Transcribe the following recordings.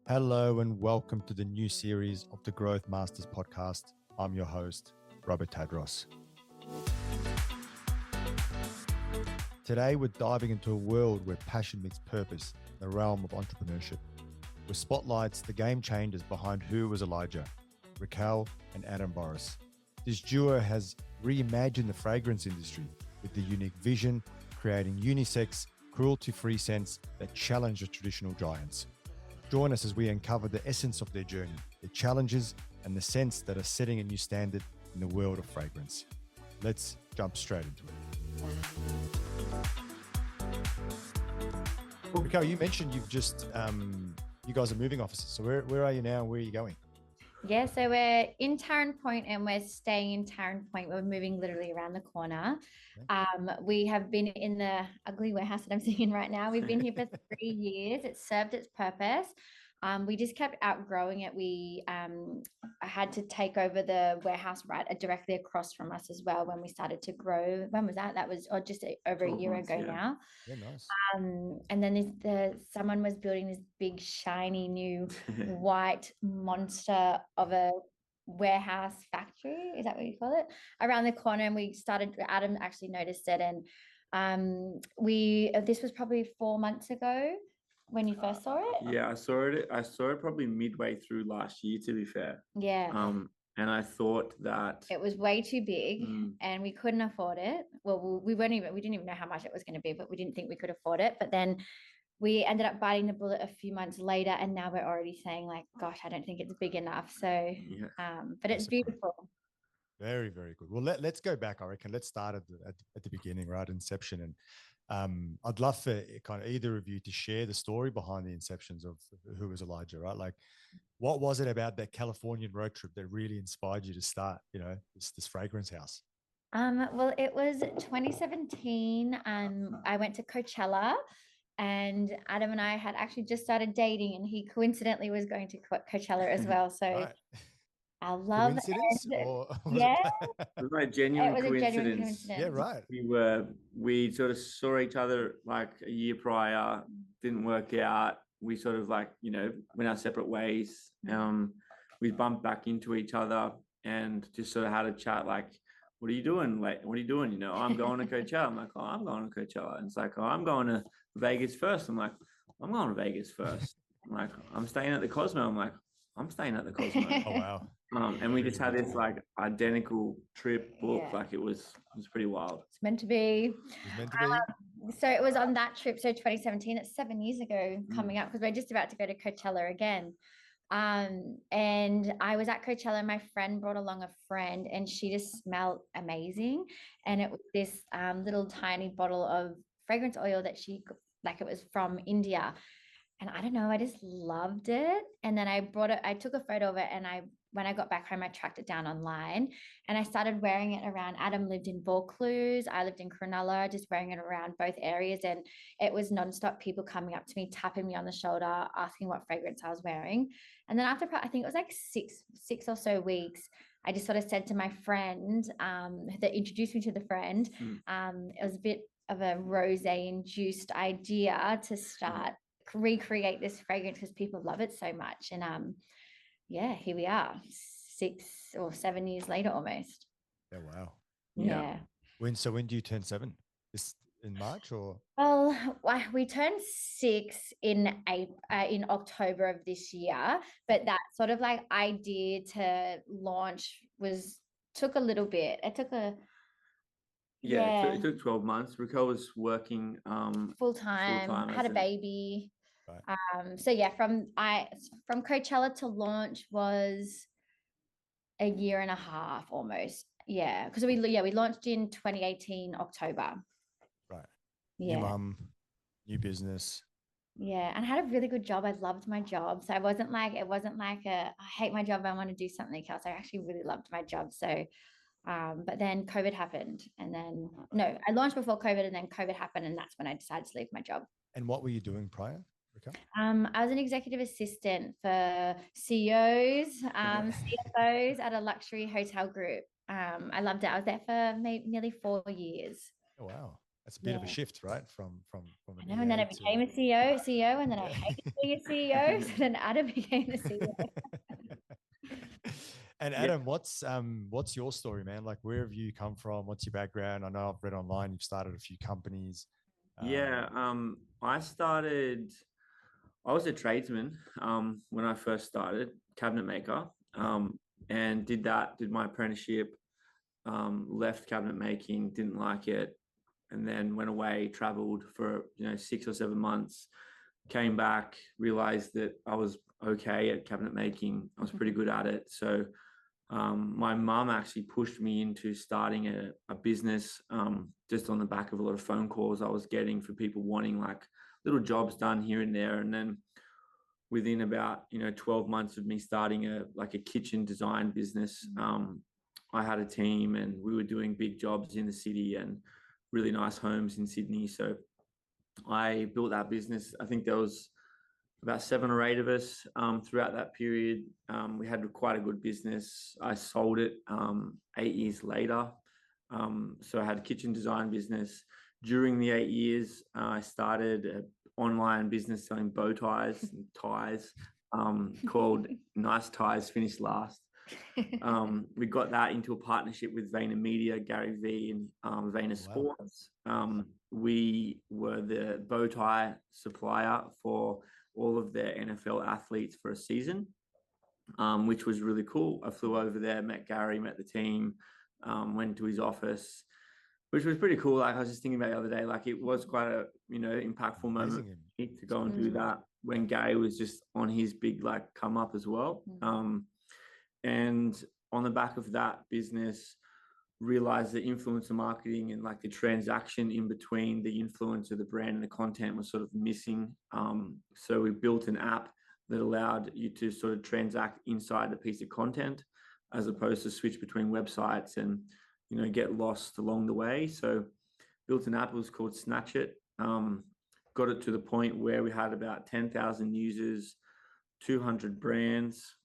Hello and welcome to the new series of the Growth Masters podcast. I'm your host, Robert Tadros. Today, we're diving into a world where passion meets purpose, the realm of entrepreneurship, which spotlights the game changers behind Who Was Elijah, Raquel and Adam Bouris. This duo has reimagined the fragrance industry with the unique vision, creating unisex, cruelty-free scents that challenge the traditional giants. Join us as we uncover the essence of their journey, their challenges, and the scents that are setting a new standard in the world of fragrance. Let's jump straight into it. Well, Raquel, you mentioned you've just, you guys are moving offices. So where are you now and where are you going? Yeah, so we're in Tarrant Point and we're staying in Tarrant Point. We're moving literally around the corner. We have been in the ugly warehouse that I'm sitting in right now. We've been here for 3 years. It's served its purpose. We just kept outgrowing it. I had to take over the warehouse right directly across from us as well when we started to grow. When was that? That was just over a year ago now. Yeah, nice. And then someone was building this big, shiny, new white monster of a warehouse factory. Is that what you call it? Around the corner. And Adam actually noticed it. And this was probably 4 months ago when you first saw it. Yeah, I saw it probably midway through last year, to be fair. Yeah. And I thought that it was way too big and we couldn't afford it. Well, we didn't even know how much it was going to be, but we didn't think we could afford it. But then we ended up biting the bullet a few months later, and now we're already saying like, gosh, I don't think it's big enough. So, but it's beautiful. Very, very good. Well, let's go back, I reckon. Let's start at the beginning, right? Inception. And I'd love for kind of either of you to share the story behind the inceptions of Who Was Elijah, right? Like, what was it about that Californian road trip that really inspired you to start, this fragrance house? Well, it was 2017. I went to Coachella, and Adam and I had actually just started dating, and he coincidentally was going to Coachella as well. So right. I love coincidence, or yeah, it was like genuine it was coincidence. a genuine coincidence. Yeah, right. We sort of saw each other like a year prior, didn't work out. We sort of like, went our separate ways. We bumped back into each other and just sort of had a chat like, what are you doing? Like, what are you doing? I'm going to Coachella. I'm like, oh, I'm going to Coachella. And it's like, oh, I'm going to Vegas first. I'm like, I'm going to Vegas first. I'm like, I'm staying at the Cosmo. I'm like, I'm staying at the Cosmo. Oh, wow. And we just had this like identical trip booked. Like it was pretty wild. It's meant to be. It's meant to be. So it was on that trip. So 2017, it's 7 years ago coming up, because we're just about to go to Coachella again. And I was at Coachella, and my friend brought along a friend, and she just smelled amazing. And it was this little tiny bottle of fragrance oil that it was from India. And I don't know, I just loved it. And then I took a photo of it, and when I got back home, I tracked it down online, and I started wearing it around. Adam lived in Vaucluse, I lived in Cronulla, just wearing it around both areas. And it was nonstop people coming up to me, tapping me on the shoulder, asking what fragrance I was wearing. And then after, I think it was like six or so weeks, I just sort of said to my friend that introduced me to the friend, it was a bit of a rosé induced idea to start recreate this fragrance because people love it so much. And here we are 6 or 7 years later almost. Yeah, wow. Yeah. When do you turn 7? This in March, or? Well, we turned 6 in October of this year, but that sort of like idea to launch took a little bit. It took it took 12 months. Raquel was working full time, had a baby. Right. So yeah, from Coachella to launch was a year and a half almost. Yeah, because we launched in 2018 October. Right. Yeah. New mum, new business. Yeah, and I had a really good job. I loved my job, so it wasn't like I hate my job, I want to do something else. I actually really loved my job. So, but then COVID happened, and then I launched before COVID, and then COVID happened, and that's when I decided to leave my job. And what were you doing prior? Okay. I was an executive assistant for CEOs, CFOs at a luxury hotel group. I loved it. I was there for nearly 4 years. Oh, wow. That's a bit of a shift, right? From I an know, and then EA I became a CEO, and then I hated being a CEO. So then Adam became the CEO. And Adam, what's your story, man? Like, where have you come from? What's your background? I know I've read online you've started a few companies. I was a tradesman when I first started, cabinet maker, and did my apprenticeship, left cabinet making, didn't like it, and then went away, traveled for 6 or 7 months, came back, realized that I was okay at cabinet making. I was pretty good at it. So my mum actually pushed me into starting a business, just on the back of a lot of phone calls I was getting for people wanting like little jobs done here and there. And then within about 12 months of me starting a kitchen design business, I had a team and we were doing big jobs in the city and really nice homes in Sydney. So I built that business. I think there was about 7 or 8 of us throughout that period. We had quite a good business. I sold it 8 years later. So I had a kitchen design business. During the 8 years, I started an online business selling bow ties and ties called Nice Ties Finished Last. We got that into a partnership with Vayner Media, Gary V, and Vayner Sports. We were the bow tie supplier for all of their NFL athletes for a season, which was really cool. I flew over there, met Gary, met the team, went to his office, which was pretty cool. Like I was just thinking about the other day, like it was quite a impactful moment to go and do that when Gary was just on his big come up as well. And on the back of that business, realized that influencer marketing and the transaction in between the influencer, the brand, and the content was sort of missing. So we built an app that allowed you to sort of transact inside a piece of content, as opposed to switch between websites and get lost along the way. So built an app. It was called Snatch It. Got it to the point where we had about 10,000 users, 200 brands.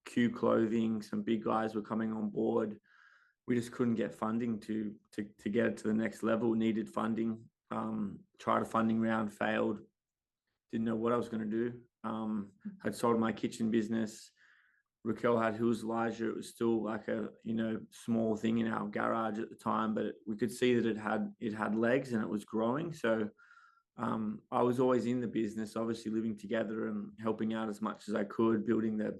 Q Clothing, some big guys were coming on board. We just couldn't get funding to get it to the next level. Needed funding. Tried a funding round, failed. Didn't know what I was going to do. Had sold my kitchen business. Raquel had Who's Elijah. It was still like a small thing in our garage at the time, but we could see that it had legs and it was growing. So I was always in the business, obviously living together and helping out as much as I could, building the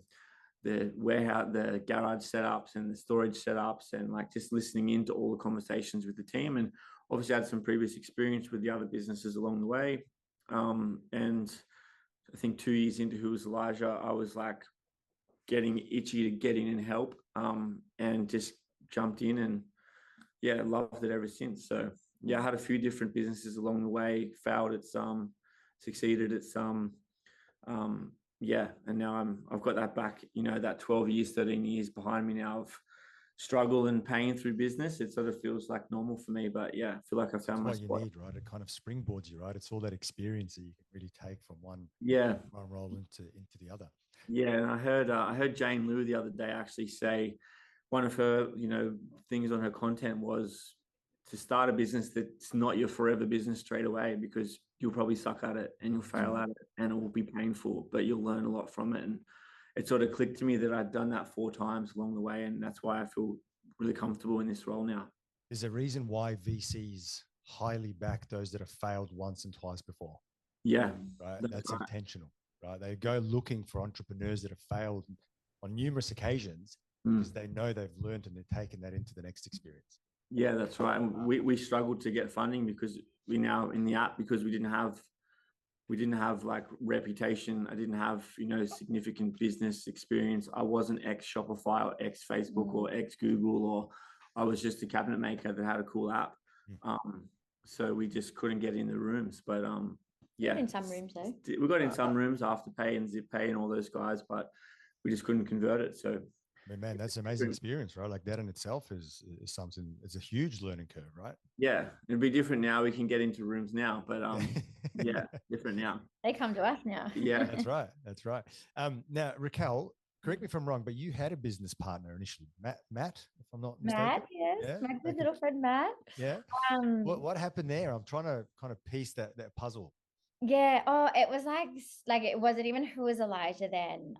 warehouse, the garage setups and the storage setups, and just listening into all the conversations with the team. And obviously I had some previous experience with the other businesses along the way. And I think 2 years into Who Was Elijah, I was getting itchy to get in and help, and just jumped in and loved it ever since. So I had a few different businesses along the way, failed at some, succeeded at some. And now I've got that back, that 12 years, 13 years behind me now of struggle and pain through business. It sort of feels like normal for me, but I feel like I found my spot. What you need, right? It kind of springboards you, right? It's all that experience that you can really take from one role into the other. Yeah, and I heard Jane Liu the other day actually say one of her, things on her content was to start a business that's not your forever business straight away, because you'll probably suck at it and you'll fail at it and it will be painful, but you'll learn a lot from it. And it sort of clicked to me that I'd done that 4 times along the way. And that's why I feel really comfortable in this role now. There's a reason why VCs highly back those that have failed once and twice before. Yeah. Right. That's right. Intentional, right? They go looking for entrepreneurs that have failed on numerous occasions because they know they've learned and they're taking that into the next experience. Yeah, that's right. And we struggled to get funding because we now in the app, because we didn't have reputation. I didn't have, significant business experience. I wasn't ex Shopify or ex Facebook or ex Google, or I was just a cabinet maker that had a cool app. So we just couldn't get in the rooms, but in some rooms though. We got in some rooms, Afterpay and ZipPay and all those guys, but we just couldn't convert it. So man, that's an amazing experience, right? Like that in itself is something, it's a huge learning curve, right? Yeah. It'd be different now. We can get into rooms now, but different now. They come to us now. Yeah. That's right. Now, Raquel, correct me if I'm wrong, but you had a business partner initially, Matt, if I'm not mistaken. Matt, yes, Yeah. my good Okay. little friend Matt. Yeah. Um, What happened there? I'm trying to kind of piece that puzzle. yeah. Oh, it was like it wasn't even who was Elijah then.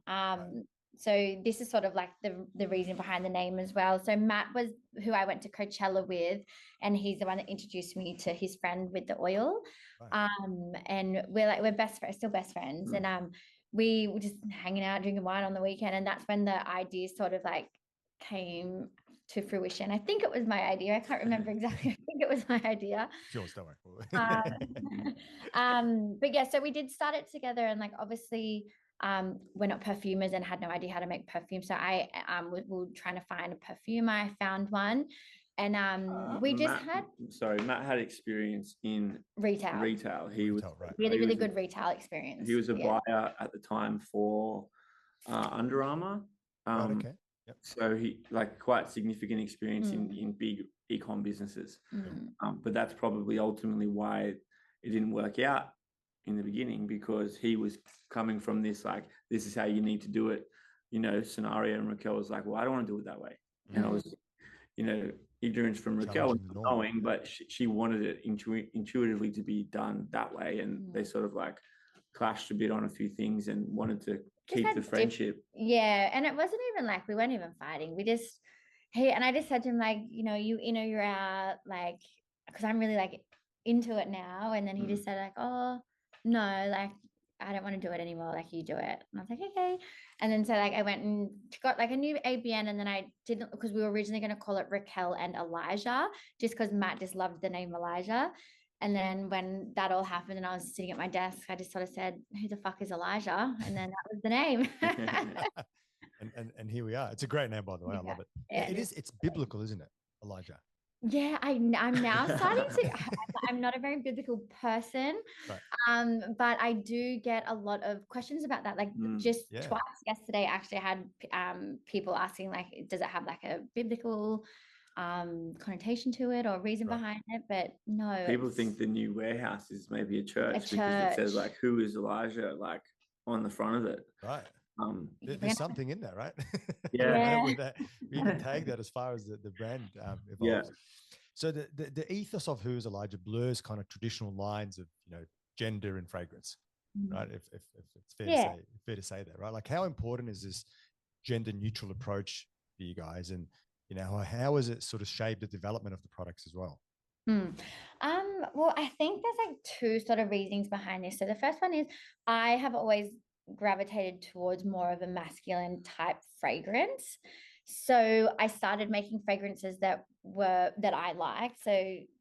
So this is sort of like the reason behind the name as well. So Matt was who I went to Coachella with, and he's the one that introduced me to his friend with the oil. Right. And we're best friends, still best friends, and we were just hanging out drinking wine on the weekend, and that's when the idea sort of like came to fruition. I think it was my idea. I can't remember exactly. I think it was my idea. Sure, don't worry. But yeah, so we did start it together, and like obviously we're not perfumers and had no idea how to make perfume. So I we were trying to find a perfume. I found one, and we just Matt had experience in retail. He was right. really good retail experience. He was a buyer at the time for Under Armour. Right, okay. Yep. So he like quite significant experience in big e-com businesses. But that's probably ultimately why it didn't work out in the beginning, because he was coming from this, like, this is how you need to do it, scenario. And Raquel was like, well, I don't want to do it that way. And I was, ignorance from Raquel and knowing, but she wanted it intuitively to be done that way. And they sort of like clashed a bit on a few things and wanted to keep the friendship. Yeah. And it wasn't even like, we weren't even fighting. And I just said to him, like, you're out, like, because I'm really like into it now. And then he just said like, oh no, like, I don't want to do it anymore. Like, you do it. And I was like, okay. And then so like I went and got like a new ABN, and then I didn't, because we were originally going to call it Raquel and Elijah, just because Matt just loved the name Elijah. And then when that all happened and I was sitting at my desk, I just sort of said, who the fuck is Elijah? And then that was the name. and here we are. It's a great name, by the way. I love it. Yeah, it's biblical, isn't it, Elijah? Yeah, I'm now starting to. I'm not a very biblical person, right. But I do get a lot of questions about that. Like twice yesterday, actually, I had people asking, like, does it have like a biblical connotation to it or reason behind it? But no, people think the new warehouse is maybe a church because it says like, who is Elijah, like on the front of it. Right. There's something in that, right? Yeah. We can tag that as far as the brand evolves. Yeah. So the ethos of Who is Elijah blurs kind of traditional lines of gender and fragrance, right? If it's fair to say that, right? Like, how important is this gender neutral approach for you guys, and how has it sort of shaped the development of the products as well? Well, I think there's like two sort of reasons behind this. So the first one is I have always gravitated towards more of a masculine type fragrance. So I started making fragrances that I liked. So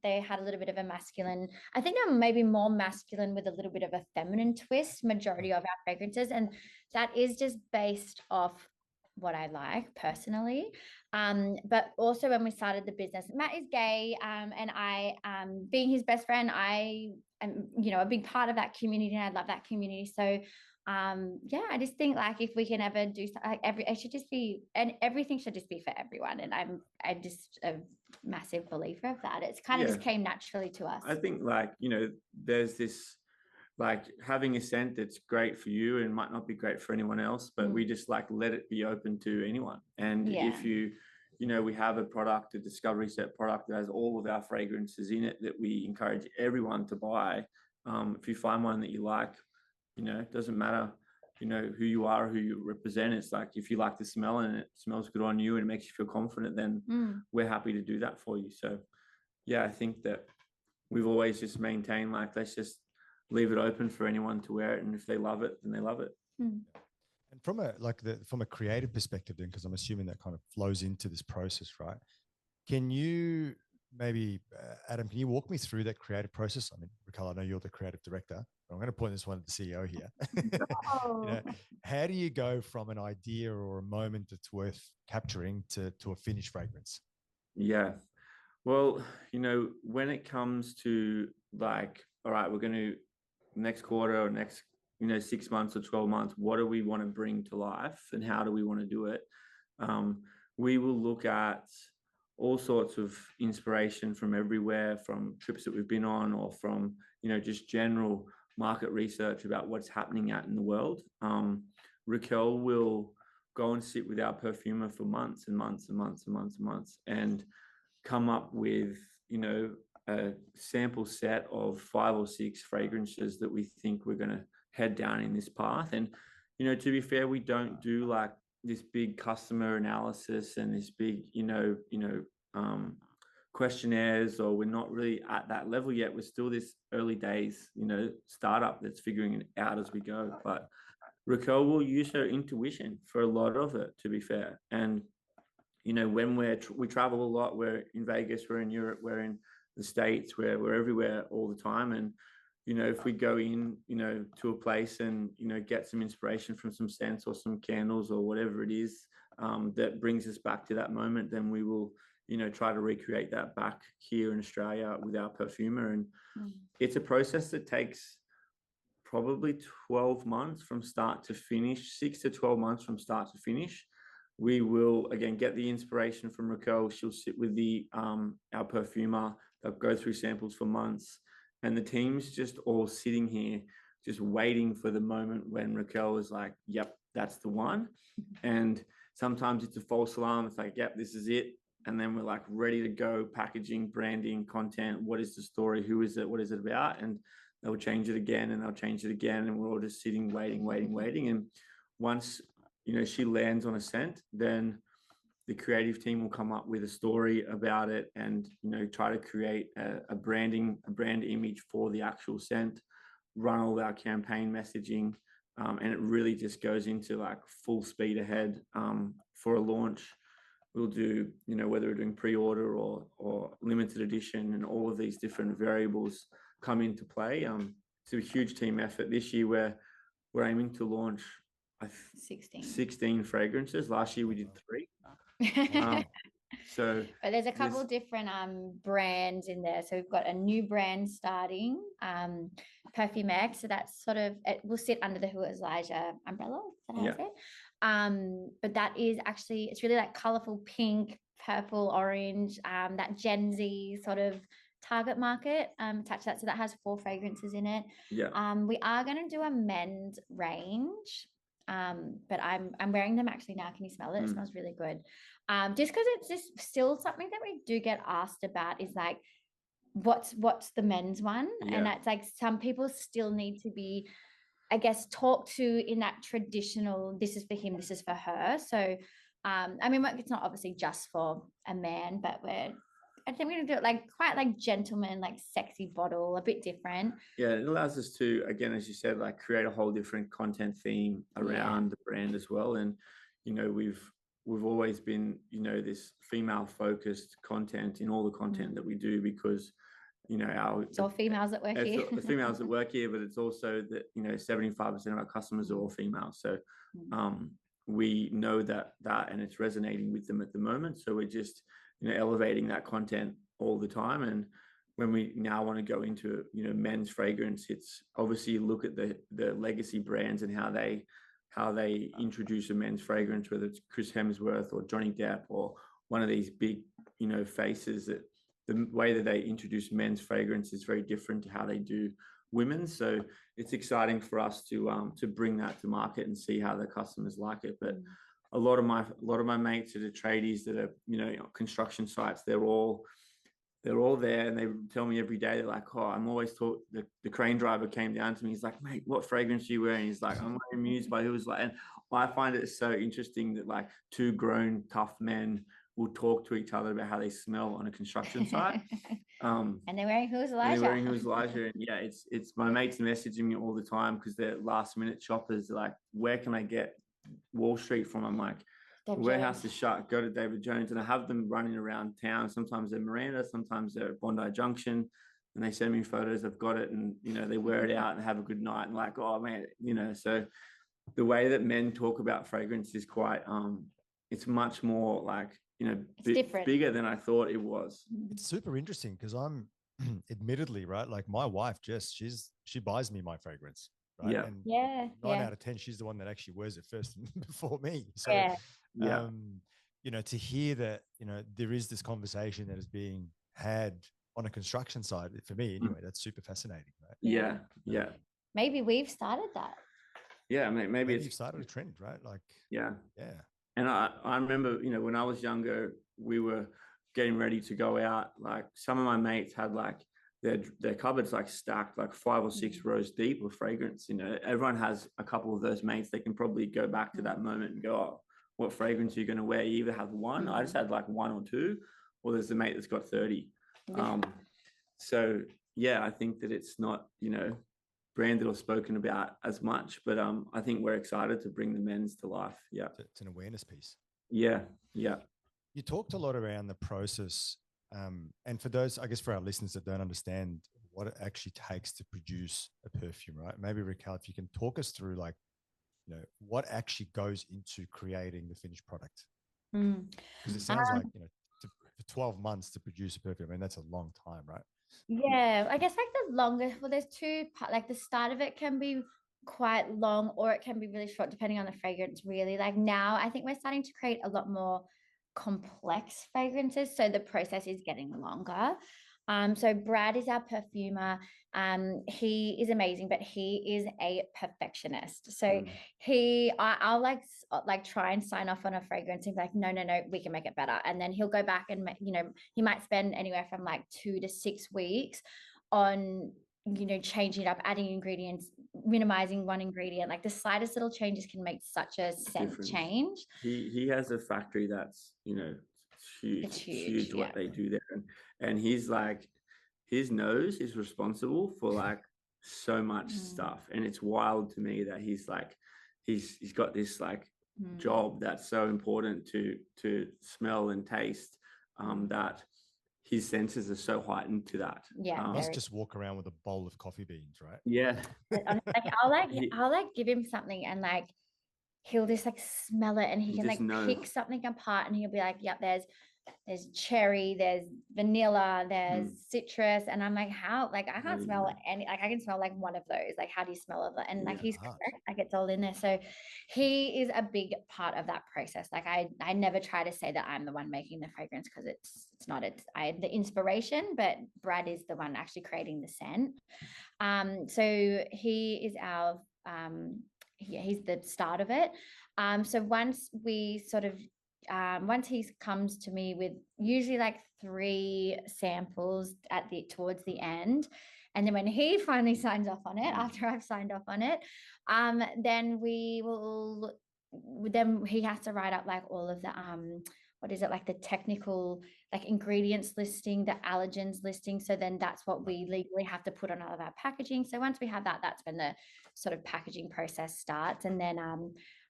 they had a little bit of a masculine, I think they're maybe more masculine with a little bit of a feminine twist, majority of our fragrances. And that is just based off what I like personally. But also when we started the business, Matt is gay, and I, being his best friend, I am, a big part of that community, and I love that community. So I just think like if we can ever do like everything should just be for everyone, and I'm just a massive believer of that. It's kind of just came naturally to us. I think like there's this like having a scent that's great for you and might not be great for anyone else, but we just like let it be open to anyone. And if we have a product, a discovery set product that has all of our fragrances in it that we encourage everyone to buy. If you find one that you like, it doesn't matter, who you are, who you represent. It's like, if you like the smell and it smells good on you and it makes you feel confident, then we're happy to do that for you. So I think that we've always just maintained like, let's just leave it open for anyone to wear it. And if they love it, then they love it. And from a creative perspective then, because I'm assuming that kind of flows into this process, right? Can you maybe, Adam, can you walk me through that creative process? I mean, Raquel, I know you're the creative director. I'm going to point this one at the CEO here. How do you go from an idea or a moment that's worth capturing to a finished fragrance? Yeah. Well, when it comes to like, all right, we're going to next quarter or next, 6 months or 12 months, what do we want to bring to life and how do we want to do it? We will look at all sorts of inspiration from everywhere, from trips that we've been on or from, just general market research about what's happening out in the world. Raquel will go and sit with our perfumer for months and months and months and months and months and come up with, a sample set of 5 or 6 fragrances that we think we're going to head down in this path. And, to be fair, we don't do like this big customer analysis and this big, questionnaires, or we're not really at that level yet. We're still this early days, startup that's figuring it out as we go. But Raquel will use her intuition for a lot of it, to be fair. And, when we travel a lot, we're in Vegas, we're in Europe, we're in the States, we're everywhere all the time. And, if we go in, to a place and, get some inspiration from some scents or some candles or whatever it is, that brings us back to that moment, then we will, try to recreate that back here in Australia with our perfumer. And it's a process that takes probably 12 months from start to finish, 6 to 12 months from start to finish. We will, again, get the inspiration from Raquel. She'll sit with our perfumer. They'll go through samples for months. And the team's just all sitting here, just waiting for the moment when Raquel is like, yep, that's the one. And sometimes it's a false alarm. It's like, yep, this is it. And then we're like ready to go, packaging, branding, content. What is the story? Who is it? What is it about? And they'll change it again and they'll change it again. And we're all just sitting, waiting. And once, she lands on a scent, then the creative team will come up with a story about it and, try to create a brand image for the actual scent, run all our campaign messaging. And it really just goes into like full speed ahead for a launch. We'll do, whether we're doing pre-order or limited edition, and all of these different variables come into play. It's a huge team effort. This year we're aiming to launch 16 fragrances. Last year we did 3. But there's a couple of different brands in there. So we've got a new brand starting, Perfume X. So that's sort of, it will sit under the Who Is Elijah umbrella. Is that how I say it? But that is actually, it's really like colorful pink, purple, orange, that Gen Z sort of target market attached to that. So that has 4 fragrances in it. We are going to do a men's range. But I'm wearing them actually now. Can you smell it? It smells really good. Just because it's just still something that we do get asked about is like, what's the men's one? And that's like, some people still need to be, I guess, talked to in that traditional, this is for him, this is for her. So, I mean, it's not obviously just for a man, but I think we're going to do it like quite like gentleman, like sexy bottle, a bit different. Yeah, it allows us to, again, as you said, like create a whole different content theme around the brand as well. And, we've always been, this female focused content in all the content that we do, because, it's all females that work here. The females that work here, but it's also that, 75% of our customers are all female. So we know that, and it's resonating with them at the moment. So we're just, elevating that content all the time. And when we now want to go into, men's fragrance, it's obviously look at the legacy brands and how they introduce a men's fragrance, whether it's Chris Hemsworth or Johnny Depp or one of these big, faces, that the way that they introduce men's fragrance is very different to how they do women's. So it's exciting for us to bring that to market and see how the customers like it. But a lot of my mates that are tradies that are, construction sites, they're all there, and they tell me every day, they're like, oh, I'm always taught. The crane driver came down to me. He's like, mate, what fragrance are you wearing? He's like, I'm amused by who is like, and I find it so interesting that like 2 grown tough men will talk to each other about how they smell on a construction site. And they're wearing Who Is Elijah. And yeah, it's my mates messaging me all the time because they're last minute shoppers. They're like, where can I get Wall Street from? I'm like, the warehouse is shut, go to David Jones. And I have them running around town. Sometimes they're Miranda, sometimes they're at Bondi Junction, and they send me photos. I've got it, and they wear it out and have a good night, and like, oh man, so the way that men talk about fragrance is quite it's much more like, bigger than I thought it was. It's super interesting because I'm admittedly, right, like my wife Jess, she buys me my fragrance. Right? And 9 out of 10, she's the one that actually wears it first before me. So, to hear that, there is this conversation that is being had on a construction site, for me anyway, that's super fascinating. Right? Yeah. Maybe we've started that. Yeah, maybe you've it's, started a trend, right? Like, yeah. yeah. And I remember, when I was younger, we were getting ready to go out. Like some of my mates had like their cupboards like stacked like 5 or 6 rows deep of fragrance. Everyone has a couple of those mates. They can probably go back to that moment and go, oh, what fragrance are you going to wear? You either have one. I just had like 1 or 2, or there's a mate that's got 30. So yeah, I think that it's not, branded or spoken about as much, but I think we're excited to bring the men's to life. Yeah. It's an awareness piece. Yeah. Yeah. You talked a lot around the process. And for those, I guess, for our listeners that don't understand what it actually takes to produce a perfume, right? Maybe Raquel, if you can talk us through like, what actually goes into creating the finished product. Because it sounds like, for 12 months to produce a perfume, I mean, that's a long time, right? Yeah, I guess like the longest, well, there's two parts, like the start of it can be quite long or it can be really short depending on the fragrance, really. Like now I think we're starting to create a lot more complex fragrances, so the process is getting longer. So Brad is our perfumer. He is amazing, but he is a perfectionist. So I'll like try and sign off on a fragrance and be like, no, we can make it better. And then he'll go back and he might spend anywhere from like 2 to 6 weeks on changing it up, adding ingredients, minimizing one ingredient. Like the slightest little changes can make such a scent change. He has a factory that's huge. It's huge what they do there, and he's like, his nose is responsible for like so much stuff, and it's wild to me that he's like he's got this like job that's so important to smell and taste, that his senses are so heightened to that. Yeah, must just walk around with a bowl of coffee beans, right? Yeah. I'll give him something and like he'll just like smell it and he can like pick something apart and he'll be like, yep, there's cherry, there's vanilla, there's citrus, and I'm like, how? Like I can't smell any. Like I can smell like one of those. Like how do you smell of it? And like he's correct. Like it's all in there. So he is a big part of that process. Like I never try to say that I'm the one making the fragrance because it's not. I had the inspiration, but Brad is the one actually creating the scent. So he is our he's the start of it. So once we sort of once he comes to me with usually like 3 samples towards the end, and then when he finally signs off on it, after I've signed off on it, then he has to write up like all of the what is it, like the technical like ingredients listing, the allergens listing. So then that's what we legally have to put on all of our packaging. So once we have that, that's when the sort of packaging process starts. And then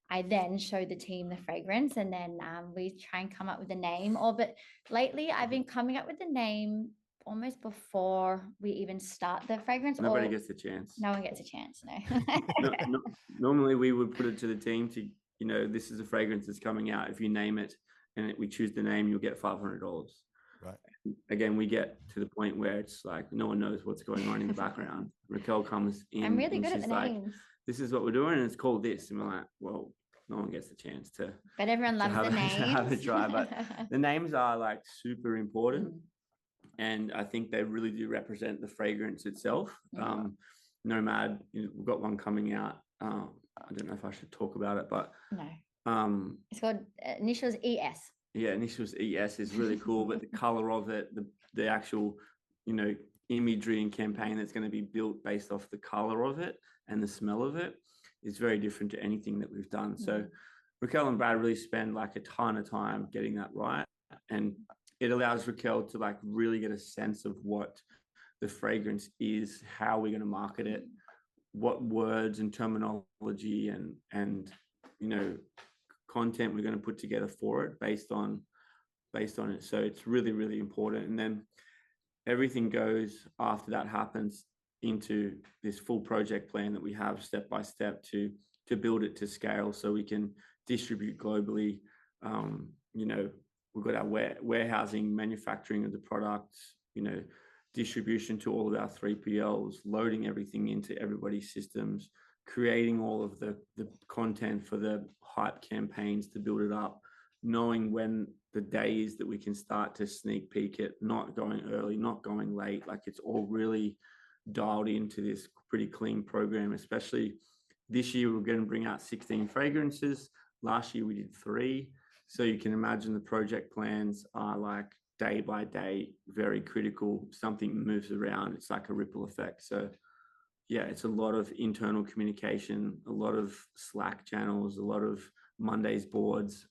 I then show the team the fragrance, and then we try and come up with a name. But lately I've been coming up with the name almost before we even start the fragrance. Nobody gets a chance. No one gets a chance, no. Normally we would put it to the team to, this is a fragrance that's coming out. If you name it and we choose the name, you'll get $500. Right. Again, we get to the point where it's like no one knows what's going on in the background. Raquel comes in. I'm really good at the names. This is what we're doing, and it's called this. And we're like, well, no one gets the chance to. But everyone loves the names. To have a try. But the names are like super important, and I think they really do represent the fragrance itself. Nomad, we've got one coming out. I don't know if I should talk about it, but no. It's called initials ES. Yeah, initials ES is really cool, but the color of it, the actual, imagery and campaign that's going to be built based off the color of it and the smell of it is very different to anything that we've done. So Raquel and Brad really spend like a ton of time getting that right, and it allows Raquel to like really get a sense of what the fragrance is, how we're going to market it, what words and terminology and content we're going to put together for it based on it. So it's really, really important. And then everything goes after that happens into this full project plan that we have step by step to build it to scale so we can distribute globally. We've got our warehousing, manufacturing of the products, distribution to all of our 3PLs, loading everything into everybody's systems, creating all of the content for the hype campaigns to build it up, knowing when the day is that we can start to sneak peek it, not going early, not going late. Like it's all really dialed into this pretty clean program, especially this year we're going to bring out 16 fragrances. Last year we did 3. So you can imagine the project plans are like day by day, very critical. Something moves around, it's like a ripple effect. So yeah, it's a lot of internal communication, a lot of Slack channels, a lot of Mondays boards.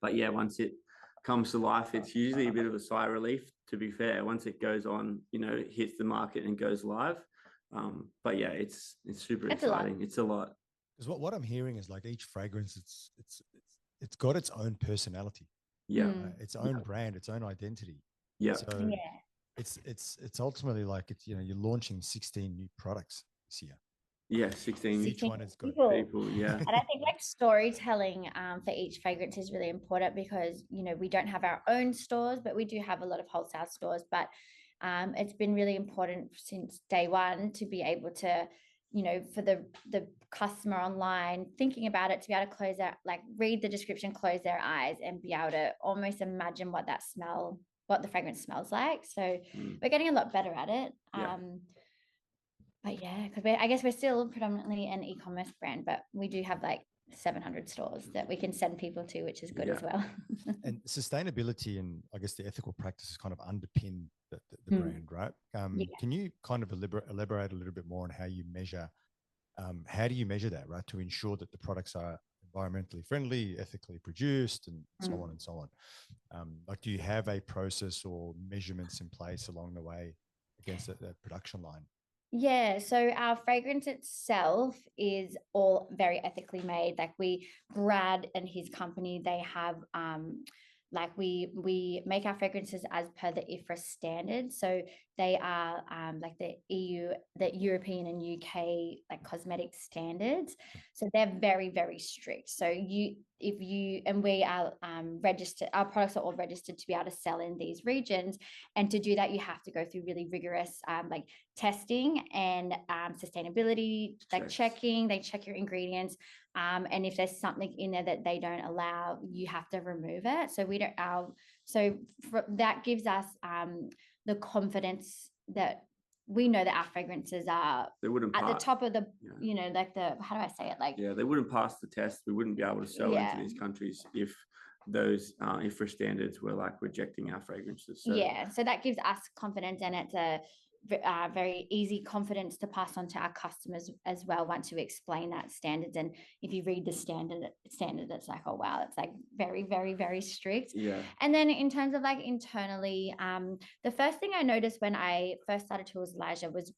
But yeah, once it comes to life, it's usually a bit of a sigh of relief, to be fair. Once it goes on, hits the market and goes live. But yeah, it's super exciting. It's a lot. Because what I'm hearing is like each fragrance, it's got its own personality. Yeah. Its own brand, its own identity. Yeah. So it's ultimately like you're launching 16 new products this year. Yeah, 16. Each one has got people. Yeah. And I think like storytelling for each fragrance is really important because, we don't have our own stores, but we do have a lot of wholesale stores. But it's been really important since day one to be able to, for the customer online thinking about it, to be able to close their, like read the description, close their eyes and be able to almost imagine what the fragrance smells like. So we're getting a lot better at it. But yeah, because I guess we're still predominantly an e-commerce brand, but we do have like 700 stores that we can send people to, which is good as well. And sustainability and I guess the ethical practices kind of underpin the brand, right? Can you kind of elaborate a little bit more on how you measure, how do you measure that, right? To ensure that the products are environmentally friendly, ethically produced, and so on and so on. Like, do you have a process or measurements in place along the way against that production line? Yeah, so our fragrance itself is all very ethically made. Like Brad and his company, they have like we make our fragrances as per the IFRA standards. So they are like the EU, the European and UK like cosmetic standards. So they're very, very strict. So we are registered, our products are all registered to be able to sell in these regions. And to do that, you have to go through really rigorous like testing and sustainability, like checking. They check your ingredients. And if there's something in there that they don't allow, you have to remove it. So that gives us the confidence that we know that our fragrances are at the top of the, like how do I say it? Like, yeah, they wouldn't pass the test. We wouldn't be able to sell into these countries if those IFRA standards were like rejecting our fragrances. So that gives us confidence, and it's a very easy confidence to pass on to our customers as well once you explain that standards. And if you read the standard, it's like, oh wow, it's like very, very, very strict. Yeah. And then in terms of like internally, the first thing I noticed when I first started Tools Elijah was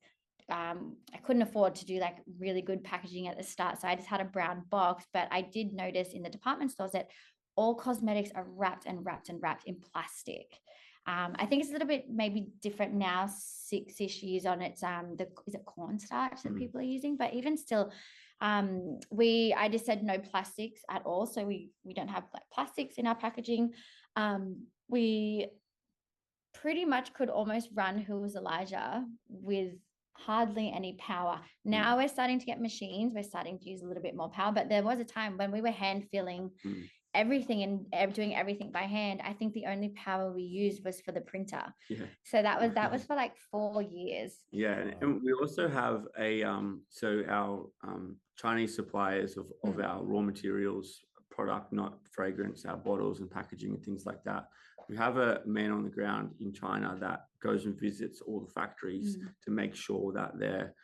I couldn't afford to do like really good packaging at the start, so I just had a brown box. But I did notice in the department stores that all cosmetics are wrapped in plastic. I think it's a little bit maybe different now, 6-ish years on. It's is it cornstarch that people are using? But even still, I just said no plastics at all. So we don't have like plastics in our packaging. We pretty much could almost run Who Was Elijah with hardly any power. Now we're starting to get machines. We're starting to use a little bit more power. But there was a time when we were hand filling everything and doing everything by hand. I think the only power we used was for the printer. So that was for like 4 years. And we also have our Chinese suppliers of our raw materials, product, not fragrance, our bottles and packaging and things like that. We have a man on the ground in China that goes and visits all the factories to make sure that they're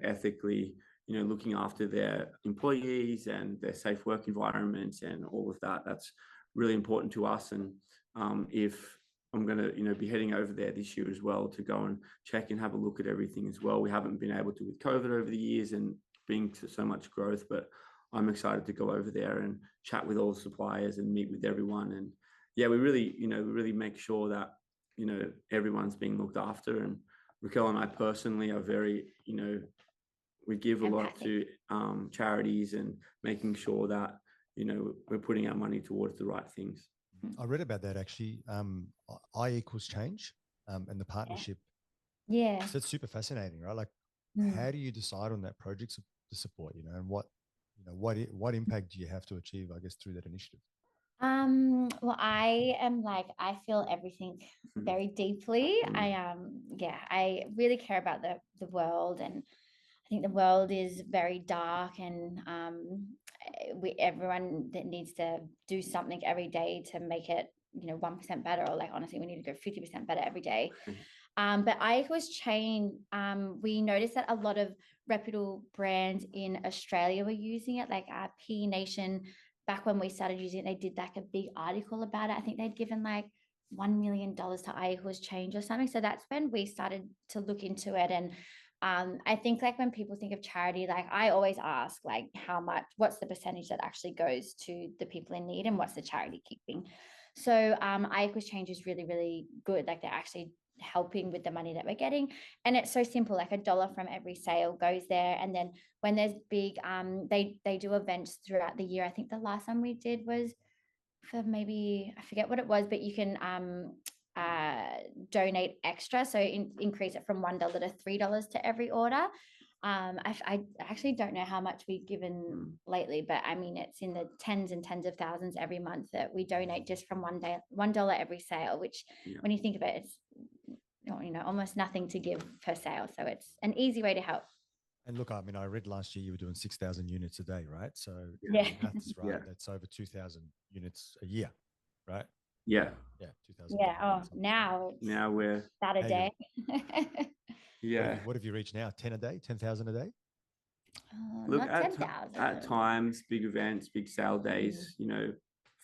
ethically looking after their employees and their safe work environments and all of that. That's really important to us. And if I'm going to, be heading over there this year as well to go and check and have a look at everything as well. We haven't been able to with COVID over the years and being to so much growth, but I'm excited to go over there and chat with all the suppliers and meet with everyone. And yeah, we really make sure that, everyone's being looked after. And Raquel and I personally are very, we give a lot to charities and making sure that, we're putting our money towards the right things. I read about that actually. I equals change and the partnership. Yeah. So it's super fascinating, right? Like, how do you decide on that project to support, and what impact do you have to achieve, I guess, through that initiative? Well, I feel everything very deeply. I really care about the world, and think the world is very dark, and everyone that needs to do something every day to make it 1% better, or like honestly we need to go 50% better every day. But I was chained. We noticed that a lot of reputable brands in Australia were using it, like P Nation. Back when we started using it, they did like a big article about it. I think they'd given like $1 million to I Equals Change or something. So that's when we started to look into it. And I think like when people think of charity, like I always ask like what's the percentage that actually goes to the people in need, and what's the charity keeping? So I Equals Change is really, really good. Like they're actually helping with the money that we're getting, and it's so simple, like $1 from every sale goes there. And then when there's big they do events throughout the year. I think the last one we did was for maybe, I forget what it was, but you can donate extra, so increase it from $1 to $3 to every order. I actually don't know how much we've given lately, but I mean it's in the tens and tens of thousands every month that we donate just from $1 every sale, which when you think of it, it's almost nothing to give per sale. So it's an easy way to help. And look, I mean, I read last year you were doing 6,000 units a day, right? So yeah, that's right. That's over 2,000 units a year, right? Yeah. 2,000. Yeah. Oh, now we're that a day. Yeah. What have you reached now? 10 a day? 10,000 a day? Look, not 10,000. At times, big events, big sale days,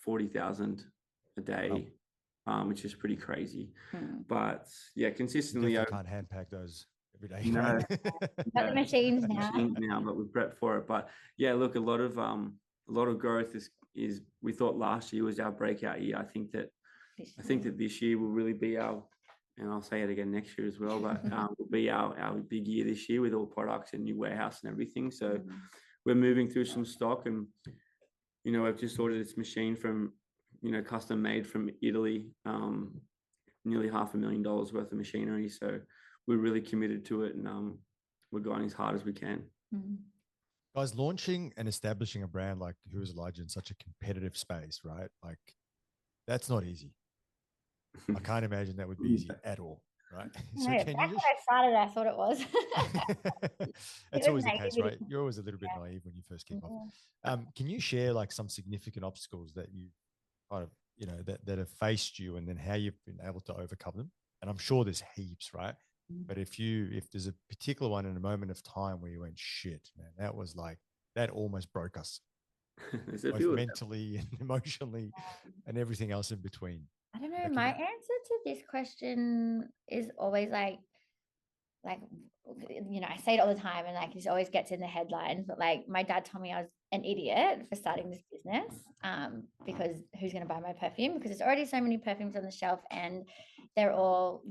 40,000 a day, which is pretty crazy. But yeah, consistently. I can't hand pack those every day. No, Got the machines now. But we've prepped for it. But yeah, look, a lot of growth is we thought last year was our breakout year. I think that this year will really be our, and I'll say it again next year as well, but will be our big year this year with all products and new warehouse and everything. So we're moving through some stock, and I've just ordered this machine from custom made from Italy, nearly $500,000 worth of machinery. So we're really committed to it, and we're going as hard as we can. Guys, launching and establishing a brand like Who is Elijah in such a competitive space, right? Like that's not easy. I can't imagine that would be easy at all, right? So back when I started, I thought it was. That's always the case, right? You're always a little bit naive when you first kick off. Can you share like some significant obstacles that you kind of, that have faced you, and then how you've been able to overcome them? And I'm sure there's heaps, right? But if there's a particular one in a moment of time where you went, shit, man, that was like, that almost broke us, both mentally and emotionally and everything else in between. I don't know. My answer to this question is always like, I say it all the time, and like, this always gets in the headlines, but like my dad told me I was an idiot for starting this business, because who's going to buy my perfume? Because there's already so many perfumes on the shelf, and they're all,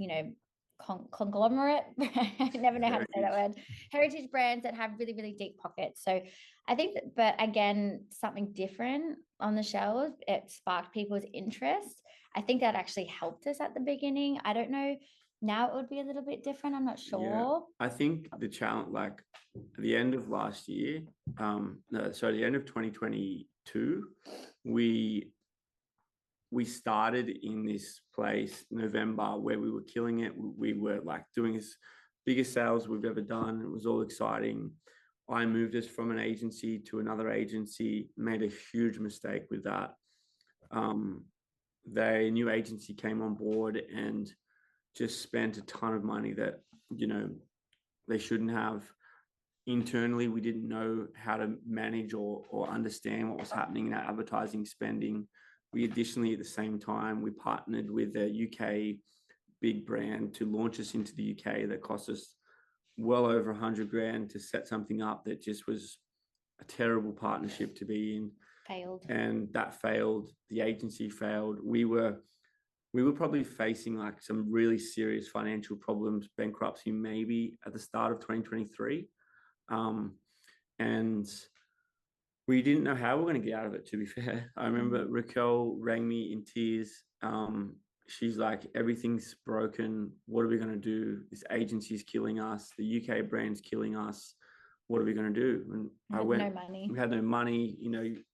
conglomerate. I never know how to say that word. Heritage brands that have really, really deep pockets. So I think that, but again, something different on the shelves, it sparked people's interest. I think that actually helped us at the beginning. I don't know. Now it would be a little bit different. I'm not sure. Yeah. I think the challenge, like at the end of last year, the end of 2022, we started in this place November where we were killing it. We were like doing this biggest sales we've ever done. It was all exciting. I moved us from an agency to another agency, made a huge mistake with that. The new agency came on board and just spent a ton of money that, they shouldn't have. Internally, we didn't know how to manage or understand what was happening in our advertising spending. We additionally, at the same time, we partnered with a UK big brand to launch us into the UK that cost us well over $100,000 to set something up that just was a terrible partnership to be in. Failed. And that failed. The agency failed. We were probably facing like some really serious financial problems, bankruptcy maybe at the start of 2023. And we didn't know how we were going to get out of it, to be fair. I remember Raquel rang me in tears. She's like, everything's broken. What are we going to do? This agency's killing us. The UK brand's killing us. What are we going to do? And we had no money.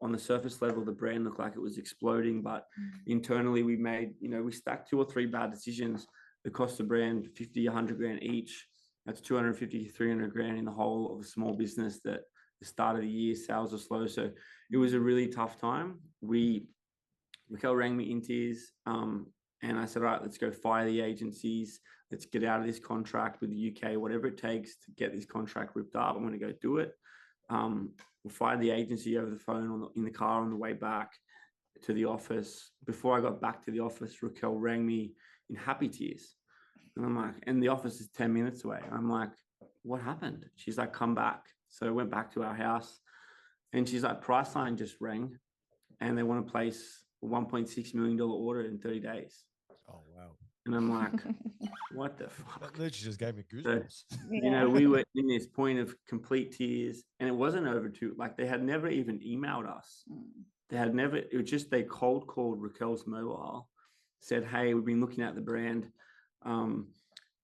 On the surface level, the brand looked like it was exploding, but internally we made, we stacked 2 or 3 bad decisions that cost the brand $50,000, $100,000 each. That's 250 to 300 grand in the whole of a small business that the start of the year sales are slow. So it was a really tough time. Raquel rang me in tears, and I said, all right, let's go fire the agencies. Let's get out of this contract with the UK, whatever it takes to get this contract ripped up. I'm going to go do it. We fired the agency over the phone in the car on the way back to the office. Before I got back to the office, Raquel rang me in happy tears. And I'm like, and the office is 10 minutes away. I'm like, what happened? She's like, come back. So I went back to our house, and she's like, Priceline just rang, and they want to place a $1.6 million order in 30 days. Oh, wow. And I'm like, what the fuck? That literally just gave me goosebumps. So, we were in this point of complete tears, and it wasn't over like they had never even emailed us. It was just, they cold called Raquel's mobile, said, hey, we've been looking at the brand.